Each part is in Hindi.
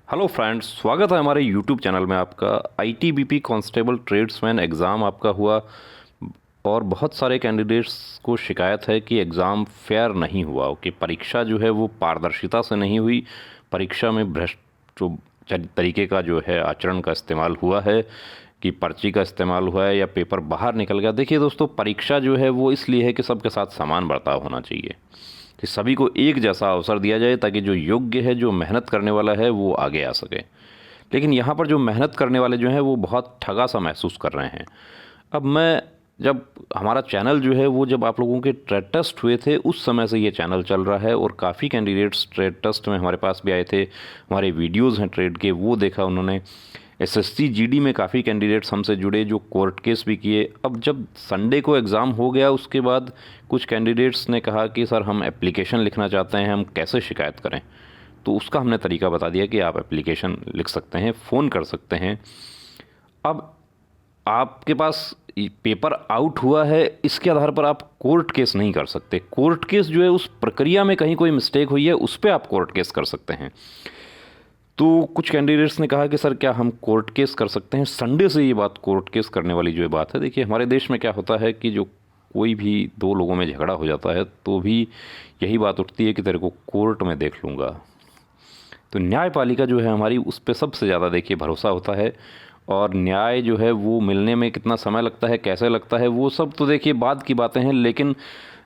हेलो फ्रेंड्स, स्वागत है हमारे यूट्यूब चैनल में आपका। आईटीबीपी कांस्टेबल ट्रेड्समैन एग्ज़ाम आपका हुआ और बहुत सारे कैंडिडेट्स को शिकायत है कि एग्ज़ाम फेयर नहीं हुआ, कि परीक्षा जो है वो पारदर्शिता से नहीं हुई। परीक्षा में भ्रष्ट जो तरीके का जो है आचरण का इस्तेमाल हुआ है, कि पर्ची का इस्तेमाल हुआ है या पेपर बाहर निकल गया। देखिए दोस्तों, परीक्षा जो है वो इसलिए है कि सबके साथ समान बर्ताव होना चाहिए, कि सभी को एक जैसा अवसर दिया जाए ताकि जो योग्य है, जो मेहनत करने वाला है, वो आगे आ सके। लेकिन यहाँ पर जो मेहनत करने वाले जो हैं वो बहुत ठगा सा महसूस कर रहे हैं। अब मैं जब हमारा चैनल जो है वो जब आप लोगों के ट्रेड टेस्ट हुए थे उस समय से ये चैनल चल रहा है और काफ़ी कैंडिडेट्स ट्रेड टेस्ट में हमारे पास भी आए थे। हमारे वीडियोज़ हैं ट्रेड के, वो देखा उन्होंने। एसएससी जीडी में काफ़ी कैंडिडेट्स हमसे जुड़े जो कोर्ट केस भी किए। अब जब संडे को एग्ज़ाम हो गया उसके बाद कुछ कैंडिडेट्स ने कहा कि सर हम एप्लीकेशन लिखना चाहते हैं, हम कैसे शिकायत करें। तो उसका हमने तरीका बता दिया कि आप एप्लीकेशन लिख सकते हैं, फ़ोन कर सकते हैं। अब आपके पास पेपर आउट हुआ है, इसके आधार पर आप कोर्ट केस नहीं कर सकते। कोर्ट केस जो है उस प्रक्रिया में कहीं कोई मिस्टेक हुई है उस पर आप कोर्ट केस कर सकते हैं। तो कुछ कैंडिडेट्स ने कहा कि सर क्या हम कोर्ट केस कर सकते हैं। संडे से ये बात कोर्ट केस करने वाली जो बात है, देखिए हमारे देश में क्या होता है कि जो कोई भी दो लोगों में झगड़ा हो जाता है तो भी यही बात उठती है कि तेरे को कोर्ट में देख लूँगा। तो न्यायपालिका जो है हमारी, उस पर सबसे ज़्यादा देखिए भरोसा होता है। और न्याय जो है वो मिलने में कितना समय लगता है, कैसे लगता है, वो सब तो देखिए बाद की बातें हैं। लेकिन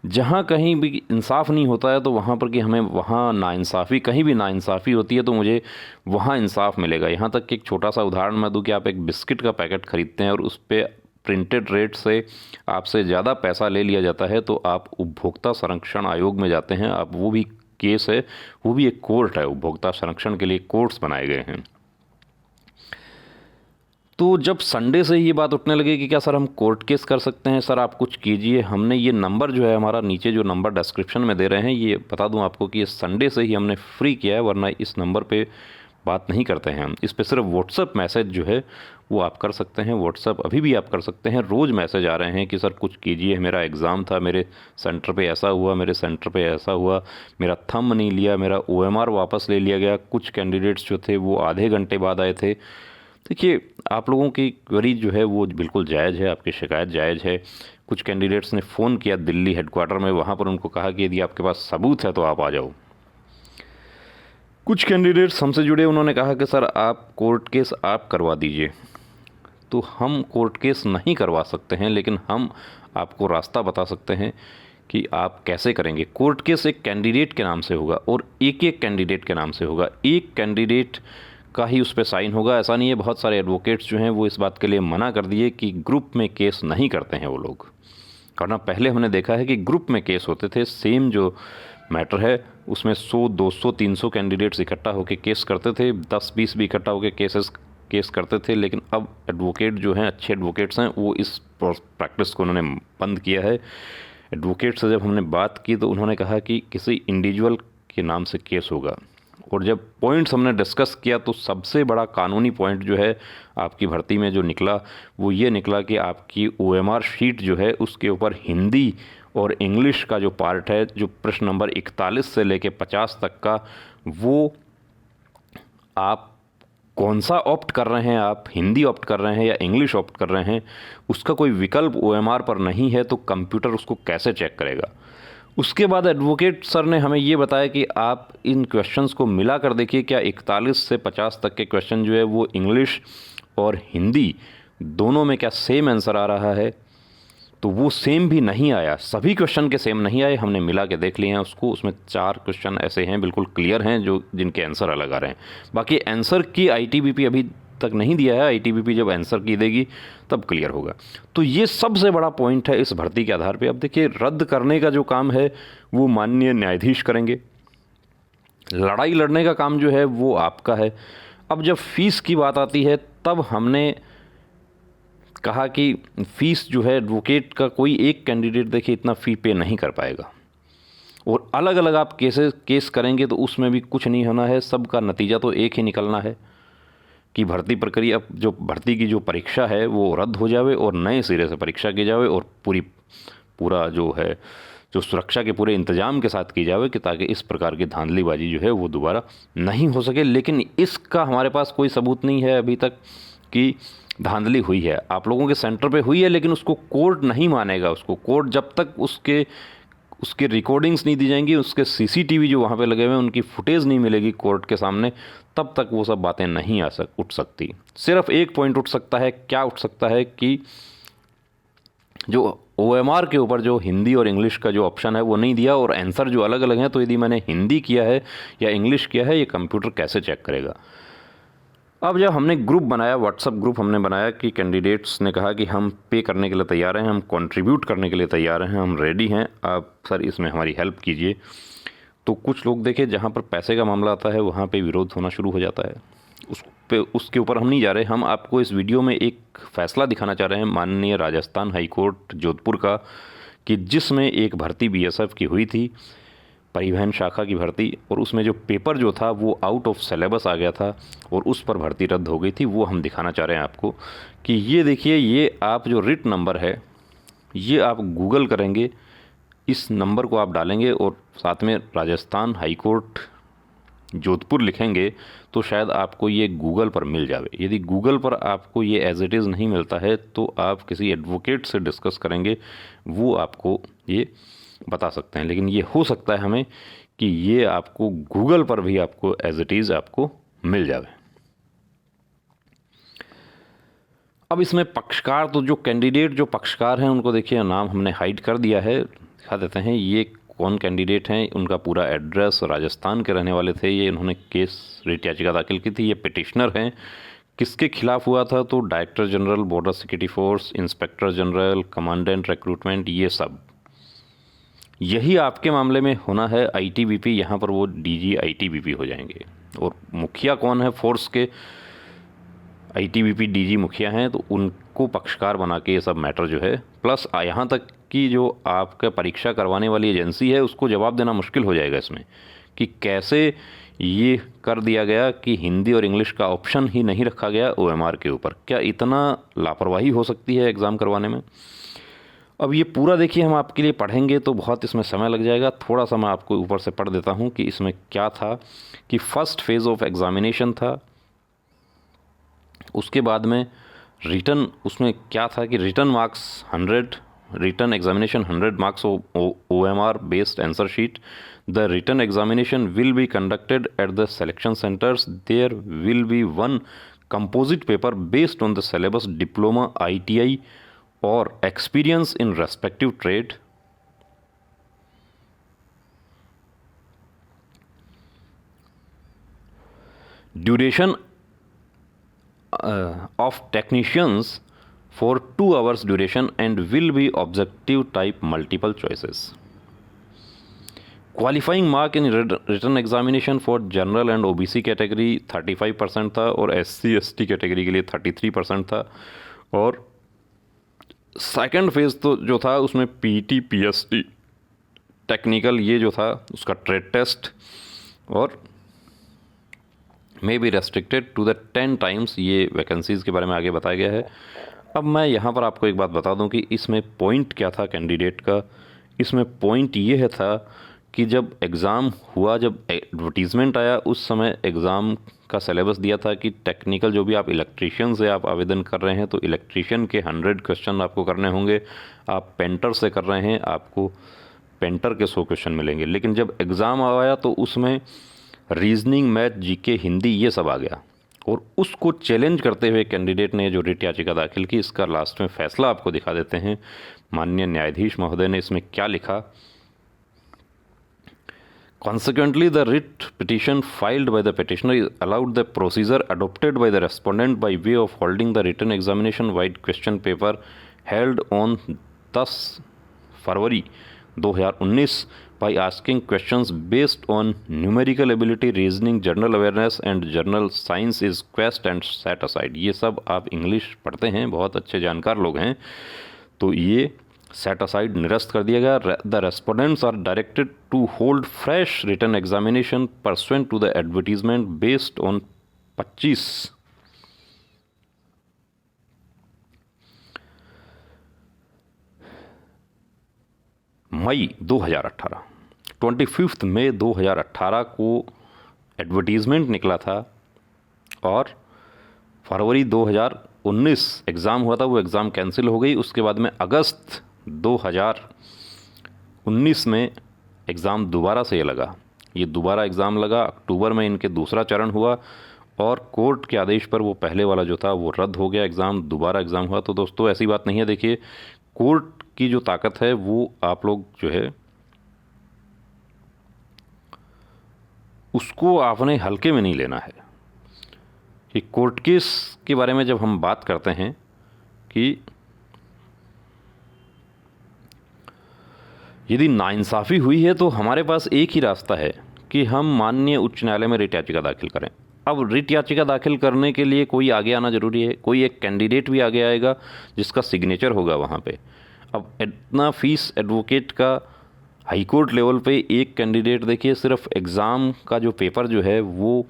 जहाँ कहीं भी इंसाफ नहीं होता है तो वहाँ पर कि हमें वहाँ नाइंसाफ़ी, कहीं भी नाइंसाफ़ी होती है तो मुझे वहाँ इंसाफ मिलेगा। यहाँ तक कि एक छोटा सा उदाहरण मैं दूँ कि आप एक बिस्किट का पैकेट ख़रीदते हैं और उस पर प्रिंटेड रेट से आपसे ज़्यादा पैसा ले लिया जाता है तो आप उपभोक्ता संरक्षण आयोग में जाते हैं। आप, वो भी केस है, वो भी एक कोर्ट है, उपभोक्ता संरक्षण के लिए कोर्ट्स बनाए गए हैं। तो जब संडे से ये बात उठने लगी कि क्या सर हम कोर्ट केस कर सकते हैं, सर आप कुछ कीजिए, हमने ये नंबर जो है हमारा, नीचे जो नंबर डिस्क्रिप्शन में दे रहे हैं, ये बता दूं आपको कि ये संडे से ही हमने फ्री किया है, वरना इस नंबर पे बात नहीं करते हैं हम। इस पे सिर्फ व्हाट्सअप मैसेज जो है वो आप कर सकते हैं। व्हाट्सअप अभी भी आप कर सकते हैं। रोज़ मैसेज आ रहे हैं कि सर कुछ कीजिए, मेरा एग्ज़ाम था, मेरे सेंटर पे ऐसा हुआ, मेरे सेंटर पे ऐसा हुआ, मेरा थंब नहीं लिया, मेरा ओएमआर वापस ले लिया गया। कुछ कैंडिडेट्स जो थे वो आधे घंटे बाद आए थे। देखिए, आप लोगों की क्वेरी जो है वो बिल्कुल जायज़ है, आपकी शिकायत जायज़ है। कुछ कैंडिडेट्स ने फ़ोन किया दिल्ली हेडक्वार्टर में, वहाँ पर उनको कहा कि यदि आपके पास सबूत है तो आप आ जाओ। कुछ कैंडिडेट्स हमसे जुड़े, उन्होंने कहा कि सर आप कोर्ट केस आप करवा दीजिए। तो हम कोर्ट केस नहीं करवा सकते हैं, लेकिन हम आपको रास्ता बता सकते हैं कि आप कैसे करेंगे। कोर्ट केस एक कैंडिडेट के नाम से होगा और एक एक कैंडिडेट के नाम से होगा। एक कैंडिडेट का ही उस पर साइन होगा, ऐसा नहीं है। बहुत सारे एडवोकेट्स जो हैं वो इस बात के लिए मना कर दिए कि ग्रुप में केस नहीं करते हैं वो लोग। वरना पहले हमने देखा है कि ग्रुप में केस होते थे, सेम जो मैटर है उसमें 100, 200, 300 कैंडिडेट्स इकट्ठा होकर केस करते थे, 10-20 भी इकट्ठा होकर केस करते थे। लेकिन अब एडवोकेट जो हैं, अच्छे एडवोकेट्स हैं, वो इस प्रैक्टिस को उन्होंने बंद किया है। एडवोकेट से जब हमने बात की तो उन्होंने कहा कि किसी इंडिविजुअल के नाम से केस होगा। और जब पॉइंट्स हमने डिस्कस किया तो सबसे बड़ा कानूनी पॉइंट जो है आपकी भर्ती में जो निकला वो ये निकला कि आपकी ओएमआर शीट जो है उसके ऊपर हिंदी और इंग्लिश का जो पार्ट है, जो प्रश्न नंबर 41 से लेके 50 तक का, वो आप कौन सा ऑप्ट कर रहे हैं, आप हिंदी ऑप्ट कर रहे हैं या इंग्लिश ऑप्ट कर रहे हैं, उसका कोई विकल्प ओएमआर पर नहीं है। तो कंप्यूटर उसको कैसे चेक करेगा। उसके बाद एडवोकेट सर ने हमें ये बताया कि आप इन क्वेश्चंस को मिला कर देखिए, क्या 41 से 50 तक के क्वेश्चन जो है वो इंग्लिश और हिंदी दोनों में क्या सेम आंसर आ रहा है। तो वो सेम भी नहीं आया, सभी क्वेश्चन के सेम नहीं आए। हमने मिला के देख लिए हैं उसको, उसमें 4 क्वेश्चन ऐसे हैं बिल्कुल क्लियर हैं जो जिनके आंसर अलग आ रहे हैं। बाकी आंसर की आईटीबीपी अभी तक नहीं दिया है, आईटीबीपी जब आंसर की देगी तब क्लियर होगा। तो ये सबसे बड़ा पॉइंट है इस भर्ती के आधार पे। अब देखिए, रद्द करने का जो काम है वो माननीय न्यायाधीश करेंगे, लड़ाई लड़ने का काम जो है वो आपका है। अब जब फीस की बात आती है तब हमने कहा कि फ़ीस जो है एडवोकेट का, कोई एक कैंडिडेट देखिए इतना फ़ी पे नहीं कर पाएगा। और अलग अलग आप केस करेंगे तो उसमें भी कुछ नहीं होना है। सबका नतीजा तो एक ही निकलना है कि भर्ती प्रक्रिया, जो भर्ती की जो परीक्षा है वो रद्द हो जावे और नए सिरे से परीक्षा की जावे और पूरा जो है जो सुरक्षा के पूरे इंतजाम के साथ की जाए कि ताकि इस प्रकार की धांधलीबाजी जो है वो दोबारा नहीं हो सके। लेकिन इसका हमारे पास कोई सबूत नहीं है अभी तक कि धांधली हुई है। आप लोगों के सेंटर पे हुई है, लेकिन उसको कोर्ट नहीं मानेगा। उसको कोर्ट जब तक उसके उसके रिकॉर्डिंग्स नहीं दी जाएंगी, उसके सीसीटीवी जो वहाँ पे लगे हुए हैं उनकी फुटेज नहीं मिलेगी कोर्ट के सामने, तब तक वो सब बातें नहीं उठ सकती। सिर्फ एक पॉइंट उठ सकता है। क्या उठ सकता है कि जो OMR के ऊपर जो हिंदी और इंग्लिश का जो ऑप्शन है वो नहीं दिया, और आंसर जो अलग अलग हैं, तो यदि मैंने हिंदी किया है या इंग्लिश किया है, ये कंप्यूटर कैसे चेक करेगा। अब जब हमने ग्रुप बनाया, व्हाट्सअप ग्रुप हमने बनाया कि कैंडिडेट्स ने कहा कि हम पे करने के लिए तैयार हैं, हम कंट्रीब्यूट करने के लिए तैयार हैं, हम रेडी हैं, आप सर इसमें हमारी हेल्प कीजिए। तो कुछ लोग देखे जहाँ पर पैसे का मामला आता है वहाँ पे विरोध होना शुरू हो जाता है। उसके ऊपर हम नहीं जा रहे। हम आपको इस वीडियो में एक फ़ैसला दिखाना चाह रहे हैं माननीय राजस्थान हाई कोर्ट जोधपुर का, कि जिसमें एक भर्ती BSF की हुई थी, परिवहन शाखा की भर्ती, और उसमें जो पेपर जो था वो आउट ऑफ सिलेबस आ गया था और उस पर भर्ती रद्द हो गई थी। वो हम दिखाना चाह रहे हैं आपको कि ये देखिए, ये आप जो रिट नंबर है, ये आप गूगल करेंगे, इस नंबर को आप डालेंगे और साथ में राजस्थान हाई कोर्ट जोधपुर लिखेंगे तो शायद आपको ये गूगल पर मिल जावे। यदि गूगल पर आपको ये एज इट इज़ नहीं मिलता है तो आप किसी एडवोकेट से डिस्कस करेंगे, वो आपको ये बता सकते हैं। लेकिन ये हो सकता है हमें कि ये आपको गूगल पर भी आपको एज इट इज़ आपको मिल जावे। अब इसमें पक्षकार, तो जो कैंडिडेट जो पक्षकार हैं उनको देखिए नाम हमने हाइड कर दिया है, दिखा देते हैं ये कौन कैंडिडेट हैं। उनका पूरा एड्रेस, राजस्थान के रहने वाले थे ये, इन्होंने केस रिट याचिका दाखिल की थी। ये पिटिशनर हैं। किसके खिलाफ हुआ था? तो director general border security force, inspector general, commandant recruitment, ये सब। यही आपके मामले में होना है ITBP, यहाँ पर वो DG ITBP हो जाएंगे। और मुखिया कौन है फोर्स के? ITBP DG मुखिया हैं, तो उनको पक्षकार बना के ये सब मैटर जो है, प्लस यहाँ तक कि जो आपका परीक्षा करवाने वाली एजेंसी है उसको जवाब देना मुश्किल हो जाएगा इसमें, कि कैसे ये कर दिया गया कि हिंदी और इंग्लिश का ऑप्शन ही नहीं रखा गया OMR के ऊपर। क्या इतना लापरवाही हो सकती है एग्ज़ाम करवाने में? अब ये पूरा देखिए, हम आपके लिए पढ़ेंगे तो बहुत इसमें समय लग जाएगा। थोड़ा सा मैं आपको ऊपर से पढ़ देता हूँ कि इसमें क्या था। कि फर्स्ट फेज़ ऑफ एग्ज़ामिनेशन था, उसके बाद में रिटर्न, उसमें क्या था कि written marks 100, written examination 100 marks OMR based answer sheet. The written examination will be conducted at the selection centres. There will be one composite paper based on the syllabus, diploma, ITI और experience in respective trade. Duration of technicians for 2 hours duration and will be objective type multiple choices. Qualifying mark in written examination for general and OBC category 35% था और SC ST कैटेगरी के लिए 33% था। और सेकंड फेज़ तो जो था उसमें PT PST टेक्निकल ये जो था उसका ट्रेड टेस्ट और may be restricted to the 10 times, ये वैकेंसीज़ के बारे में आगे बताया गया है। अब मैं यहाँ पर आपको एक बात बता दूँ कि इसमें पॉइंट क्या था कैंडिडेट का। इसमें पॉइंट ये है था कि जब एग्ज़ाम हुआ, जब एडवर्टीज़मेंट आया, उस समय एग्ज़ाम का सिलेबस दिया था कि टेक्निकल जो भी आप इलेक्ट्रीशियन से आप आवेदन कर रहे हैं तो इलेक्ट्रीशियन के 100 क्वेश्चन आपको करने होंगे। आप पेंटर से कर रहे हैं, आपको पेंटर के 100 क्वेश्चन मिलेंगे। लेकिन जब एग्ज़ाम आया तो उसमें रीजनिंग, मैथ, GK, हिंदी ये सब आ गया, और उसको चैलेंज करते हुए कैंडिडेट ने जो रिट याचिका दाखिल की, इसका लास्ट में फैसला आपको दिखा देते हैं। माननीय न्यायाधीश महोदय ने इसमें क्या लिखा। Consequently, the writ petition filed by the petitioner is allowed the procedure adopted by the respondent by way of holding the written examination wide question paper held on 10 February 2019 by asking questions based on numerical ability, reasoning, general awareness and general science is quest and set aside। ये सब आप इंग्लिश पढ़ते हैं, बहुत अच्छे जानकार लोग हैं, तो ये सेट असाइड निरस्त कर दिया गया। The respondents are directed to hold fresh written examination pursuant to the advertisement based on 25 25 मई 2018, 25 मई 2018 को एडवर्टीज़मेंट निकला था और फरवरी 2019 एग्ज़ाम हुआ था, वो एग्ज़ाम कैंसिल हो गई। उसके बाद में अगस्त 2019 में एग्ज़ाम दोबारा से ये लगा, ये दोबारा एग्ज़ाम लगा। अक्टूबर में इनके दूसरा चरण हुआ और कोर्ट के आदेश पर वो पहले वाला जो था वो रद्द हो गया, एग्ज़ाम दोबारा एग्ज़ाम हुआ। तो दोस्तों ऐसी बात नहीं है, देखिए कोर्ट की जो ताकत है वो आप लोग जो है उसको आपने हल्के में नहीं लेना है। कि कोर्ट केस के बारे में जब हम बात करते हैं कि यदि नाइंसाफ़ी हुई है तो हमारे पास एक ही रास्ता है कि हम माननीय उच्च न्यायालय में रिट याचिका दाखिल करें। अब रिट याचिका दाखिल करने के लिए कोई आगे आना ज़रूरी है, कोई एक कैंडिडेट भी आगे आएगा जिसका सिग्नेचर होगा वहाँ पे। अब इतना फीस एडवोकेट का हाई कोर्ट लेवल पे एक कैंडिडेट, देखिए सिर्फ एग्ज़ाम का जो पेपर जो है वो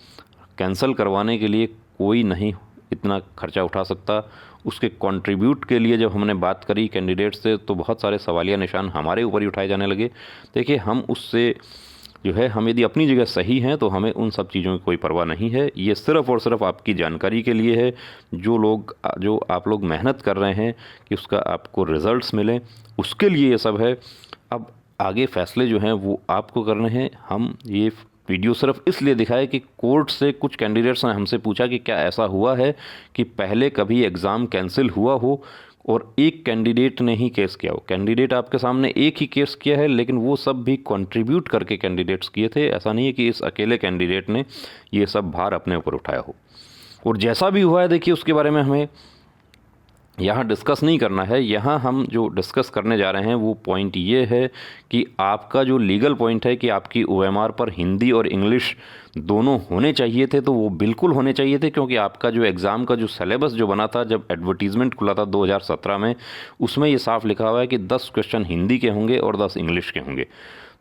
कैंसिल करवाने के लिए कोई नहीं इतना खर्चा उठा सकता। उसके कंट्रीब्यूट के लिए जब हमने बात करी कैंडिडेट से तो बहुत सारे सवालिया निशान हमारे ऊपर ही उठाए जाने लगे। देखिए हम उससे जो है, हम यदि अपनी जगह सही हैं तो हमें उन सब चीज़ों की कोई परवाह नहीं है। ये सिर्फ़ और सिर्फ आपकी जानकारी के लिए है। जो आप लोग मेहनत कर रहे हैं कि उसका आपको रिज़ल्ट्स मिलें, उसके लिए ये सब है। अब आगे फ़ैसले जो हैं वो आपको करने हैं। हम ये वीडियो सिर्फ इसलिए दिखाए कि कोर्ट से कुछ कैंडिडेट्स ने हमसे पूछा कि क्या ऐसा हुआ है कि पहले कभी एग्ज़ाम कैंसिल हुआ हो और एक कैंडिडेट ने ही केस किया हो। कैंडिडेट आपके सामने एक ही केस किया है, लेकिन वो सब भी कंट्रीब्यूट करके कैंडिडेट्स किए थे। ऐसा नहीं है कि इस अकेले कैंडिडेट ने ये सब भार अपने ऊपर उठाया हो। और जैसा भी हुआ है, देखिए उसके बारे में हमें यहाँ डिस्कस नहीं करना है। यहाँ हम जो डिस्कस करने जा रहे हैं वो पॉइंट ये है कि आपका जो लीगल पॉइंट है कि आपकी ओएमआर पर हिंदी और इंग्लिश दोनों होने चाहिए थे, तो वो बिल्कुल होने चाहिए थे। क्योंकि आपका जो एग्ज़ाम का जो सिलेबस जो बना था, जब एडवर्टीज़मेंट खुला था 2017 में, उसमें ये साफ लिखा हुआ है कि 10 क्वेश्चन हिंदी के होंगे और 10 इंग्लिश के होंगे।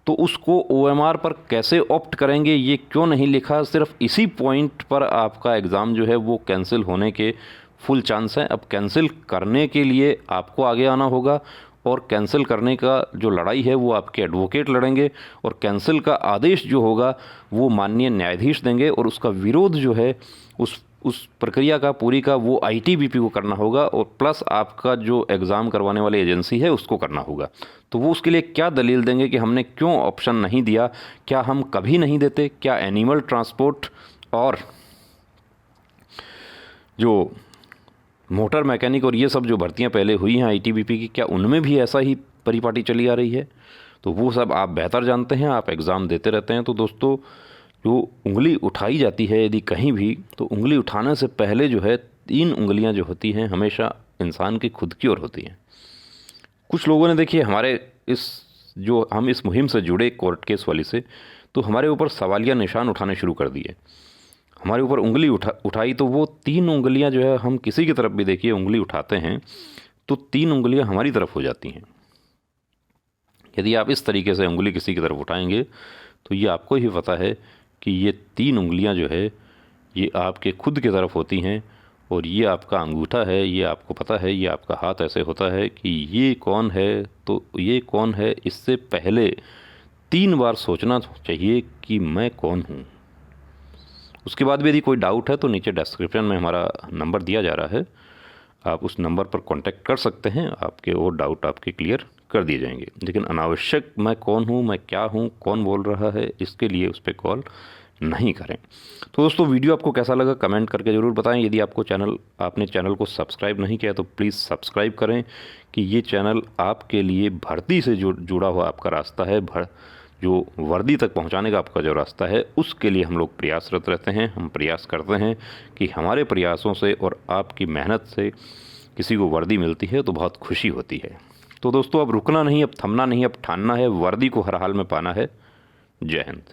तो उसको ओएमआर पर कैसे ऑप्ट करेंगे ये क्यों नहीं लिखा, सिर्फ इसी पॉइंट पर आपका एग्ज़ाम जो है वो कैंसिल होने के फुल चांस है। अब कैंसिल करने के लिए आपको आगे आना होगा और कैंसिल करने का जो लड़ाई है वो आपके एडवोकेट लड़ेंगे और कैंसिल का आदेश जो होगा वो माननीय न्यायाधीश देंगे और उसका विरोध जो है उस प्रक्रिया का पूरी का वो आईटीबीपी को करना होगा और प्लस आपका जो एग्ज़ाम करवाने वाली एजेंसी है उसको करना होगा। तो वो उसके लिए क्या दलील देंगे कि हमने क्यों ऑप्शन नहीं दिया, क्या हम कभी नहीं देते, क्या एनिमल ट्रांसपोर्ट और जो मोटर मैकेनिक और ये सब जो भर्तियां पहले हुई हैं आईटीबीपी की, क्या उनमें भी ऐसा ही परिपाटी चली आ रही है? तो वो सब आप बेहतर जानते हैं, आप एग्ज़ाम देते रहते हैं। तो दोस्तों जो उंगली उठाई जाती है यदि कहीं भी, तो उंगली उठाने से पहले जो है 3 उंगलियां जो होती हैं हमेशा इंसान की खुद की ओर होती हैं। कुछ लोगों ने देखिए हमारे हम इस मुहिम से जुड़े कोर्ट केस वाली से, तो हमारे ऊपर सवालिया निशान उठाने शुरू कर दिए, हमारे ऊपर उंगली उठाई। तो वो 3 उंगलियां जो है, हम किसी की तरफ भी देखिए उंगली उठाते हैं तो 3 उंगलियां हमारी तरफ हो जाती हैं। यदि आप इस तरीके से उंगली किसी की तरफ उठाएंगे तो ये आपको ही पता है कि ये 3 उंगलियां जो है ये आपके खुद की तरफ होती हैं और ये आपका अंगूठा है, ये आपको पता है, ये आपका हाथ ऐसे होता है कि ये कौन है तो ये कौन है, इससे पहले 3 बार सोचना चाहिए कि मैं कौन हूँ। उसके बाद भी यदि कोई डाउट है तो नीचे डिस्क्रिप्शन में हमारा नंबर दिया जा रहा है, आप उस नंबर पर कांटेक्ट कर सकते हैं, आपके और डाउट आपके क्लियर कर दिए जाएंगे। लेकिन अनावश्यक मैं कौन हूँ, मैं क्या हूँ, कौन बोल रहा है, इसके लिए उस पर कॉल नहीं करें। तो दोस्तों वीडियो आपको कैसा लगा कमेंट करके ज़रूर बताएं। यदि आपने चैनल को सब्सक्राइब नहीं किया तो प्लीज़ सब्सक्राइब करें कि ये चैनल आपके लिए भर्ती से जुड़ा हुआ आपका रास्ता है, जो वर्दी तक पहुंचाने का आपका जो रास्ता है उसके लिए हम लोग प्रयासरत रहते हैं। हम प्रयास करते हैं कि हमारे प्रयासों से और आपकी मेहनत से किसी को वर्दी मिलती है तो बहुत खुशी होती है। तो दोस्तों अब रुकना नहीं, अब थमना नहीं, अब ठानना है, वर्दी को हर हाल में पाना है। जय हिंद।